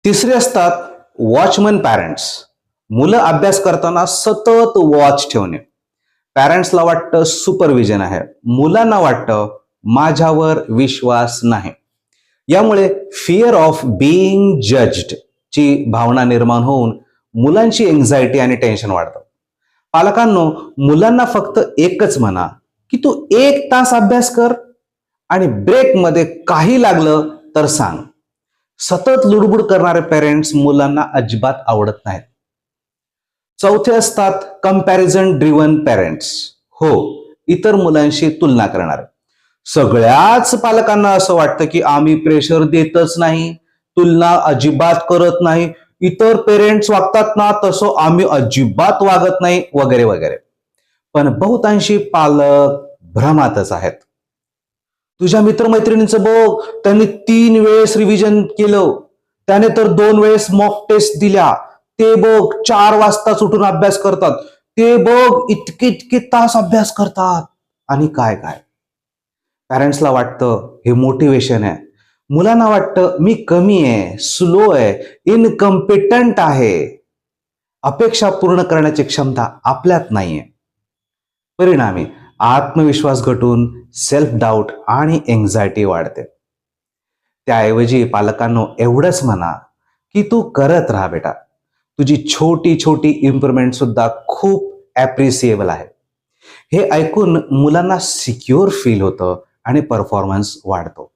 तिसरे असतात watchman parents. मुलं अभ्यास करताना सतत वॉच ठेवणे. पॅरेंट्सला वाटतं सुपरविजन आहे, मुलांना वाटतं माझ्यावर विश्वास नाही. यामुळे फिअर ऑफ बीइंग जज्ड ची भावना निर्माण होऊन मुलांची एन्झायटी आणि टेन्शन वाढतं. पालकांनो, मुलांना फक्त एकच म्हणा की तू 1 तास अभ्यास कर आणि ब्रेकमध्ये काही लागलं तर सांग. सतत लुडबुड करणारे पेरेंट्स मुलांना अजिबात आवडत नाहीत. चौथे असतात कंपॅरिझन ड्रिव्हन पेरेंट्स. हो, इतर मुलांशी तुलना करणारे. सगळ्याच पालकांना असं वाटतं की आम्ही प्रेशर देतच नाही, तुलना अजिबात करत नाही, इतर पेरेंट्स वागतात ना तसं आम्ही अजिबात वागत नाही, वगैरे वगैरे. पण बहुतांशी पालक भ्रमातच आहेत. तुझ्या मित्रमैत्रिणींचं बघ, त्यांनी 3 वेळेस रिव्हिजन केलं, त्याने तर 2 वेळेस मॉक टेस्ट दिल्या, ते बघ 4 वाजताच उठून अभ्यास करतात, ते बघ इतके इतके तास अभ्यास करतात. आणि काय काय पॅरेंट्सला वाटतं हे मोटिवेशन आहे. मुलांना वाटतं मी कमी आहे, स्लो आहे, इनकम्पिटंट आहे. अपेक्षा पूर्ण करण्याची क्षमता आपल्यात नाहीये. परिणामी आत्मविश्वास घटून सेल्फ डाऊट आणि एन्झायटी वाढते. त्याऐवजी पालकांनो एवढंच म्हणा की तू करत राहा बेटा, तुझी छोटी छोटी इम्प्रुव्हमेंट सुद्धा खूप ॲप्रिसिएबल आहे. हे ऐकून मुलांना सिक्युअर फील होतं आणि परफॉर्मन्स वाढतो.